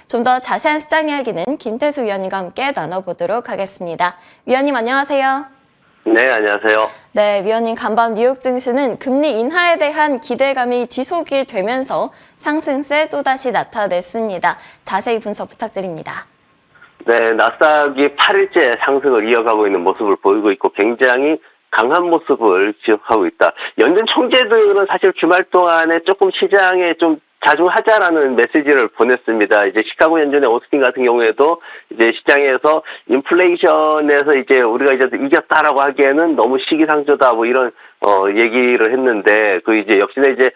좀 더 자세한 시장 이야기는 김태수 위원님과 함께 나눠보도록 하겠습니다. 위원님 안녕하세요. 네, 안녕하세요. 네, 위원님 간밤 뉴욕 증시는 금리 인하에 대한 기대감이 지속이 되면서 상승세 또다시 나타냈습니다. 자세히 분석 부탁드립니다. 네, 나스닥이 8일째 상승을 이어가고 있는 모습을 보이고 있고 굉장히 강한 모습을 지속하고 있다. 연준 총재들은 사실 주말 동안에 조금 시장에 좀 자중하자라는 메시지를 보냈습니다. 이제 시카고 연준의 오스틴 같은 경우에도 이제 시장에서 인플레이션에서 이제 우리가 이제 이겼다라고 하기에는 너무 시기상조다 뭐 이런 얘기를 했는데 그 이제 역시나 이제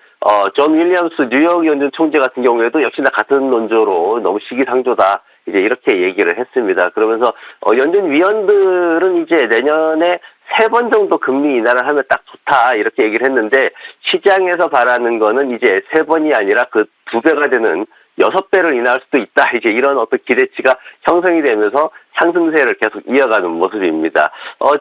존 윌리엄스 뉴욕 연준 총재 같은 경우에도 역시나 같은 논조로 너무 시기상조다. 이제 이렇게 얘기를 했습니다. 그러면서 연준 위원들은 이제 내년에 3번 정도 금리 인하를 하면 딱 좋다 이렇게 얘기를 했는데 시장에서 바라는 거는 이제 3번이 아니라 그 2배가 되는 6배를 인하할 수도 있다. 이제 이런 어떤 기대치가 형성이 되면서 상승세를 계속 이어가는 모습입니다.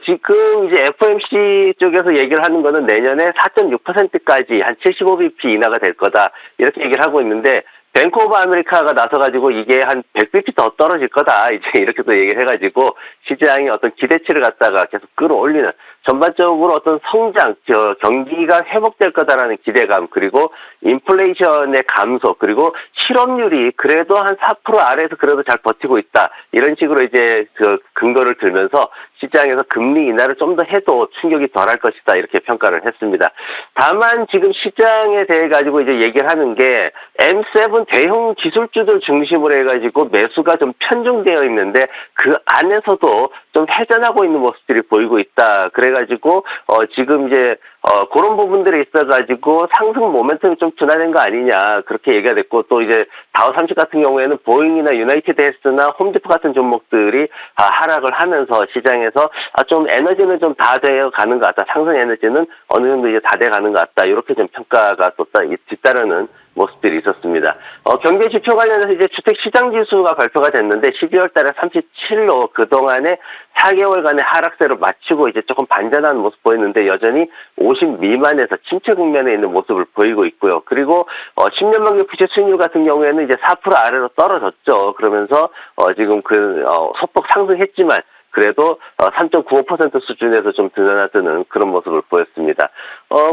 지금 이제 FOMC 쪽에서 얘기를 하는 거는 내년에 4.6%까지 한 75bp 인하가 될 거다. 이렇게 얘기를 하고 있는데 뱅크 오브 아메리카가 나서가지고 이게 한 100bp 더 떨어질 거다. 이제 이렇게 또 얘기를 해가지고 시장이 어떤 기대치를 갖다가 계속 끌어올리는 전반적으로 어떤 성장, 경기가 회복될 거다라는 기대감 그리고 인플레이션의 감소 그리고 실업률이 그래도 한 4% 아래에서 그래도 잘 버티고 있다. 이런 식으로 이제 그 근거를 들면서 시장에서 금리 인하를 좀 더 해도 충격이 덜할 것이다. 이렇게 평가를 했습니다. 다만 지금 시장에 대해 가지고 이제 얘기를 하는 게 M7 대형 기술주들 중심으로 해가지고 매수가 좀 편중되어 있는데 그 안에서도 좀 회전하고 있는 모습들이 보이고 있다. 그래가지고 지금 이제 그런 부분들이 있어가지고 상승 모멘텀이 좀 둔화된 거 아니냐 그렇게 얘기가 됐고 또 이제 다우 30 같은 경우에는 보잉이나 유나이티드 헤스나 홈디포 같은 종목들이 하락을 하면서 시장에서 좀 에너지는 좀 다 되어 가는 것 같다. 상승 에너지는 어느 정도 이제 다 돼 가는 것 같다. 이렇게 좀 평가가 또 뒤따르는 모습들이 있었습니다. 경제 지표 관련해서 이제 주택 시장 지수가 발표가 됐는데 12월 달에 37로 그동안에 4개월간의 하락세를 마치고 이제 조금 반전하는 모습 보였는데 여전히 50 미만에서 침체 국면에 있는 모습을 보이고 있고요. 그리고 10년 만기 부채 수익률 같은 경우에는 이제 4% 아래로 떨어졌죠. 그러면서 지금 소폭 상승했지만 그래도 3.95% 수준에서 좀 드러나드는 그런 모습을 보였습니다.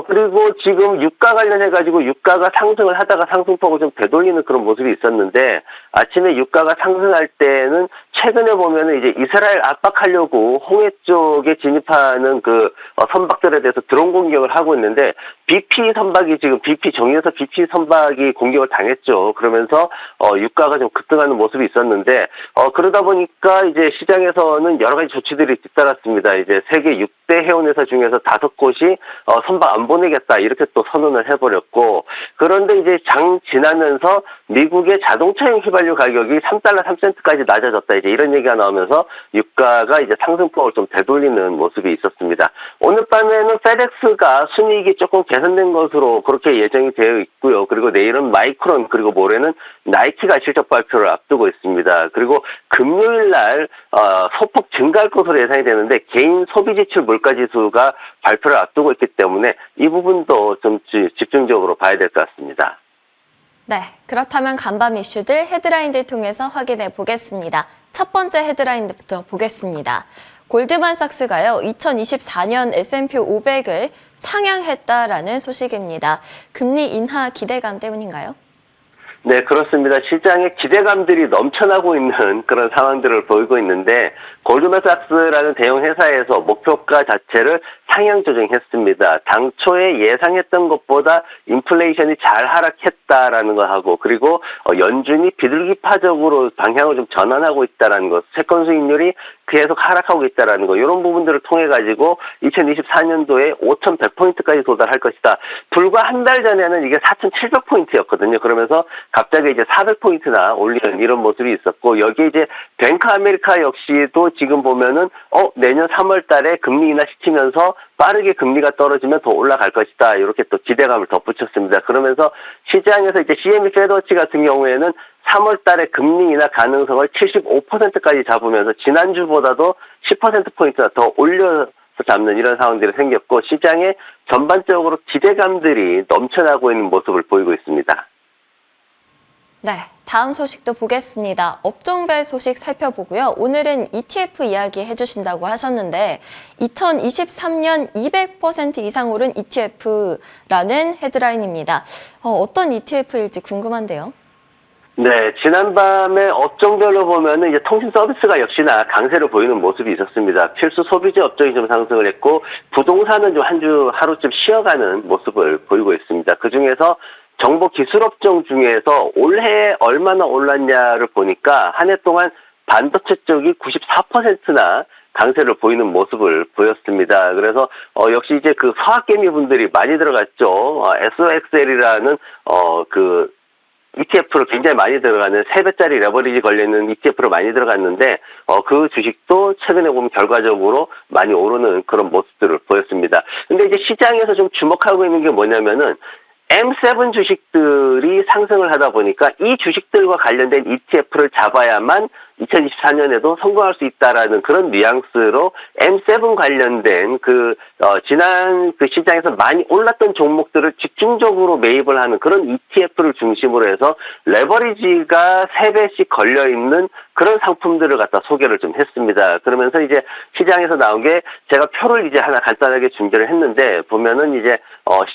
그리고 지금 유가 관련해가지고 유가가 상승을 하다가 상승폭을 좀 되돌리는 그런 모습이 있었는데 아침에 유가가 상승할 때는 최근에 보면은 이제 이스라엘 압박하려고 홍해 쪽에 진입하는 그 선박들에 대해서 드론 공격을 하고 있는데 BP 선박이 지금 정유에서 BP 선박이 공격을 당했죠. 그러면서 유가가 좀 급등하는 모습이 있었는데 그러다 보니까 이제 시장에서는 여러 가지 조치들이 뒤따랐습니다. 이제 세계 6대 해운회사 중에서 5곳이 선박 안 보내겠다 이렇게 또 선언을 해버렸고 그런데 이제 장 지나면서 미국의 자동차용 휘발유 가격이 3달러 3센트까지 낮아졌다 이제 이런 얘기가 나오면서 유가가 이제 상승폭을 좀 되돌리는 모습이 있었습니다. 오늘 밤에는 페덱스가 순이익이 조금 개선된 것으로 그렇게 예정이 되어 있고요. 그리고 내일은 마이크론 그리고 모레는 나이키가 실적 발표를 앞두고 있습니다. 그리고 금요일 날 소폭 증가할 것으로 예상이 되는데 개인 소비 지출 물가 지수가 발표를 앞두고 있기 때문에 이 부분도 좀 집중적으로 봐야 될 것 같습니다. 네, 그렇다면 간밤 이슈들 헤드라인들 통해서 확인해 보겠습니다. 첫 번째 헤드라인부터 보겠습니다. 골드만삭스가요, 2024년 S&P 500을 상향했다라는 소식입니다. 금리 인하 기대감 때문인가요? 네, 그렇습니다. 시장에 기대감들이 넘쳐나고 있는 그런 상황들을 보이고 있는데 골드만삭스라는 대형 회사에서 목표가 자체를 상향 조정했습니다. 당초에 예상했던 것보다 인플레이션이 잘 하락했다라는 거 하고 그리고 연준이 비둘기파적으로 방향을 좀 전환하고 있다라는 것, 채권 수익률이 계속 하락하고 있다라는 거 이런 부분들을 통해 가지고 2024년도에 5,100포인트까지 도달할 것이다. 불과 한 달 전에는 이게 4,700포인트였거든요. 그러면서 갑자기 이제 400포인트나 올리는 이런 모습이 있었고 여기에 이제 뱅크 아메리카 역시도 지금 보면은 내년 3월 달에 금리 인하 시키면서 빠르게 금리가 떨어지면 더 올라갈 것이다. 이렇게 또 기대감을 덧붙였습니다. 그러면서 시장에서 이제 CME 페드워치 같은 경우에는 3월 달에 금리 인하 가능성을 75%까지 잡으면서 지난주보다도 10%포인트나 더 올려서 잡는 이런 상황들이 생겼고 시장에 전반적으로 기대감들이 넘쳐나고 있는 모습을 보이고 있습니다. 네, 다음 소식도 보겠습니다. 업종별 소식 살펴보고요. 오늘은 ETF 이야기 해주신다고 하셨는데 2023년 200% 이상 오른 ETF라는 헤드라인입니다. 어떤 ETF일지 궁금한데요. 네, 지난밤에 업종별로 보면은 이제 통신 서비스가 역시나 강세를 보이는 모습이 있었습니다. 필수 소비재 업종이 좀 상승을 했고, 부동산은 좀 하루쯤 쉬어가는 모습을 보이고 있습니다. 그 중에서 정보 기술 업종 중에서 올해 얼마나 올랐냐를 보니까 한 해 동안 반도체 쪽이 94%나 강세를 보이는 모습을 보였습니다. 그래서 역시 이제 그 화학개미 분들이 많이 들어갔죠. SOXL이라는 그 ETF로 굉장히 많이 들어가는 3배짜리 레버리지 걸려있는 ETF로 많이 들어갔는데 그 주식도 최근에 보면 결과적으로 많이 오르는 그런 모습들을 보였습니다. 근데 이제 시장에서 좀 주목하고 있는 게 뭐냐면은 M7 주식들이 상승을 하다 보니까 이 주식들과 관련된 ETF를 잡아야만 2024년에도 성공할 수 있다라는 그런 뉘앙스로 M7 관련된 지난 시장에서 많이 올랐던 종목들을 집중적으로 매입을 하는 그런 ETF를 중심으로 해서 레버리지가 3배씩 걸려있는 그런 상품들을 갖다 소개를 좀 했습니다. 그러면서 이제 시장에서 나온 게 제가 표를 이제 하나 간단하게 중계를 했는데 보면은 이제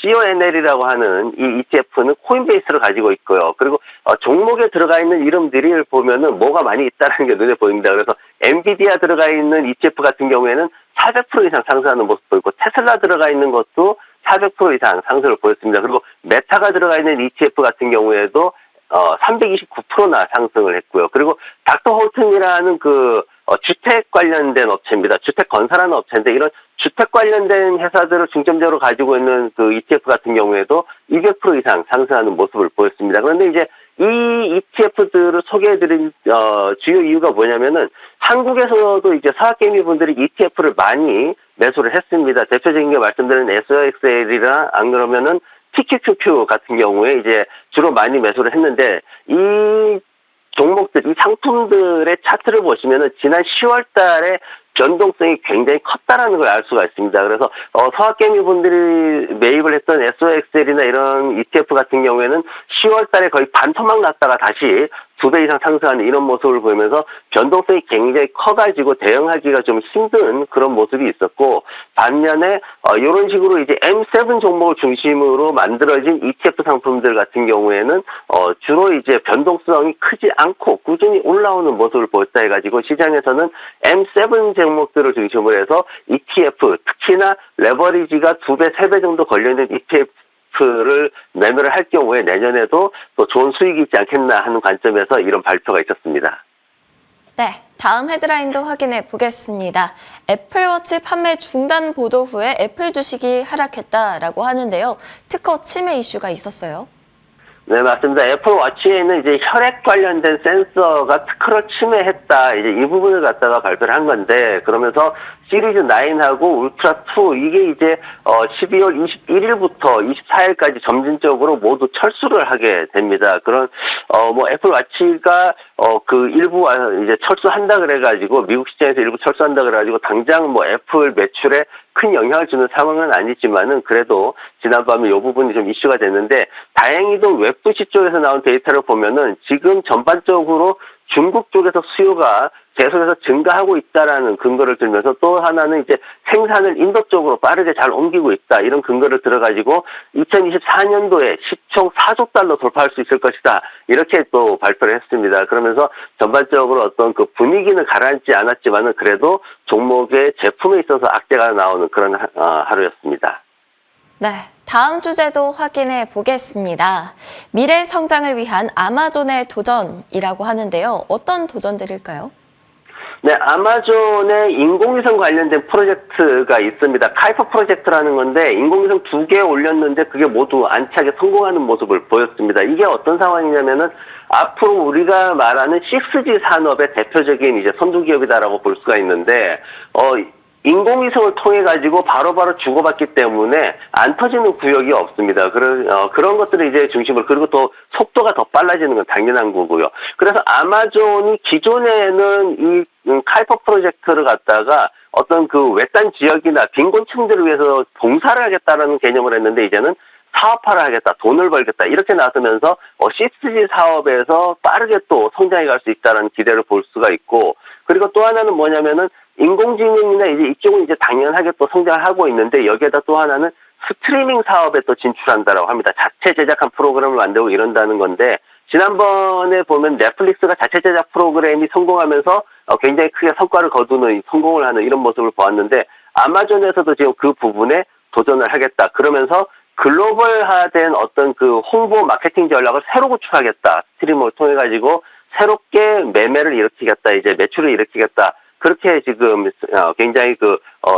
CONL이라고 하는 이 ETF는 코인베이스를 가지고 있고요. 그리고 종목에 들어가 있는 이름들이 보면은 뭐가 많이 있다는 게 눈에 보입니다. 그래서 엔비디아 들어가 있는 ETF 같은 경우에는 400% 이상 상승하는 모습 보이고 테슬라 들어가 있는 것도 400% 이상 상승을 보였습니다. 그리고 메타가 들어가 있는 ETF 같은 경우에도 329%나 상승을 했고요. 그리고 닥터홀튼이라는 주택 관련된 업체입니다. 주택 건설하는 업체인데 이런 주택 관련된 회사들을 중점적으로 가지고 있는 그 ETF 같은 경우에도 200% 이상 상승하는 모습을 보였습니다. 그런데 이제 이 ETF들을 소개해드린 주요 이유가 뭐냐면은 한국에서도 이제 사학개미 분들이 ETF를 많이 매수를 했습니다. 대표적인 게 말씀드린 SOXL이나 안 그러면은 TQQQ 같은 경우에 이제 주로 많이 매수를 했는데 이 종목들, 이 상품들의 차트를 보시면은 지난 10월 달에 변동성이 굉장히 컸다라는 걸 알 수가 있습니다. 그래서 서학개미 분들이 매입을 했던 SOXL이나 이런 ETF 같은 경우에는 10월 달에 거의 반토막 났다가 다시 2배 이상 상승하는 이런 모습을 보이면서 변동성이 굉장히 커가지고 대응하기가 좀 힘든 그런 모습이 있었고, 반면에 이런 식으로 이제 M7 종목을 중심으로 만들어진 ETF 상품들 같은 경우에는 주로 이제 변동성이 크지 않고 꾸준히 올라오는 모습을 보였다 해가지고 시장에서는 M7 종목들을 중심으로 해서 ETF, 특히나 레버리지가 2배, 3배 정도 걸려있는 ETF를 매매를 할 경우에 내년에도 또 좋은 수익이 있지 않겠나 하는 관점에서 이런 발표가 있었습니다. 네, 다음 헤드라인도 확인해 보겠습니다. 애플워치 판매 중단 보도 후에 애플 주식이 하락했다라고 하는데요. 특허 침해 이슈가 있었어요. 네, 맞습니다. 애플워치에는 이제 혈액 관련된 센서가 특허를 침해했다. 이제 이 부분을 갖다가 발표를 한 건데, 그러면서 시리즈 9하고 울트라 2 이게 이제 12월 21일부터 24일까지 점진적으로 모두 철수를 하게 됩니다. 그런 애플워치가 그 일부 이제 철수한다 그래가지고 미국 시장에서 일부 철수한다 그래가지고 당장 애플 매출에 큰 영향을 주는 상황은 아니지만은 그래도 지난밤에 이 부분이 좀 이슈가 됐는데, 다행히도 웹부시 쪽에서 나온 데이터를 보면은 지금 전반적으로 중국 쪽에서 수요가 계속해서 증가하고 있다라는 근거를 들면서, 또 하나는 이제 생산을 인도 쪽으로 빠르게 잘 옮기고 있다, 이런 근거를 들어가지고 2024년도에 시총 4조 달러 돌파할 수 있을 것이다, 이렇게 또 발표를 했습니다. 그러면서 전반적으로 어떤 그 분위기는 가라앉지 않았지만은 그래도 종목의 제품에 있어서 악재가 나오는 그런 하루였습니다. 네, 다음 주제도 확인해 보겠습니다. 미래 성장을 위한 아마존의 도전이라고 하는데요. 어떤 도전들일까요? 네, 아마존의 인공위성 관련된 프로젝트가 있습니다. 카이퍼 프로젝트라는 건데 인공위성 2개 올렸는데 그게 모두 안착에 성공하는 모습을 보였습니다. 이게 어떤 상황이냐면은 앞으로 우리가 말하는 6G 산업의 대표적인 이제 선두기업이다라고 볼 수가 있는데, 인공위성을 통해 가지고 바로바로 주고받기 때문에 안 터지는 구역이 없습니다. 그런 것들을 이제 중심으로, 그리고 또 속도가 더 빨라지는 건 당연한 거고요. 그래서 아마존이 기존에는 이 카이퍼 프로젝트를 갖다가 어떤 그 외딴 지역이나 빈곤층들을 위해서 봉사를 하겠다라는 개념을 했는데, 이제는 사업화를 하겠다, 돈을 벌겠다 이렇게 나서면서 CSG 사업에서 빠르게 또 성장해 갈 수 있다는 기대를 볼 수가 있고, 그리고 또 하나는 뭐냐면은 인공지능이나 이제 이쪽은 이제 당연하게 또 성장을 하고 있는데, 여기에다 또 하나는 스트리밍 사업에 또 진출한다라고 합니다. 자체 제작한 프로그램을 만들고 이런다는 건데, 지난번에 보면 넷플릭스가 자체 제작 프로그램이 성공하면서 굉장히 크게 성과를 거두는, 성공을 하는 이런 모습을 보았는데, 아마존에서도 지금 그 부분에 도전을 하겠다. 그러면서 글로벌화된 어떤 그 홍보 마케팅 전략을 새로 구축하겠다. 스트리머를 통해 가지고 새롭게 매매를 일으키겠다. 이제 매출을 일으키겠다. 그렇게 지금 굉장히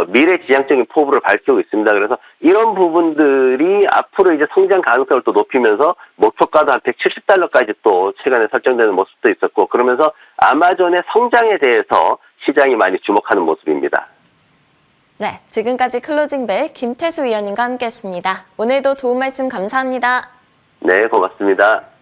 미래지향적인 포부를 밝히고 있습니다. 그래서 이런 부분들이 앞으로 이제 성장 가능성을 또 높이면서 목표가도 한 $170까지 또 최근에 설정되는 모습도 있었고, 그러면서 아마존의 성장에 대해서 시장이 많이 주목하는 모습입니다. 네, 지금까지 클로징벨 김태수 위원님과 함께했습니다. 오늘도 좋은 말씀 감사합니다. 네, 고맙습니다.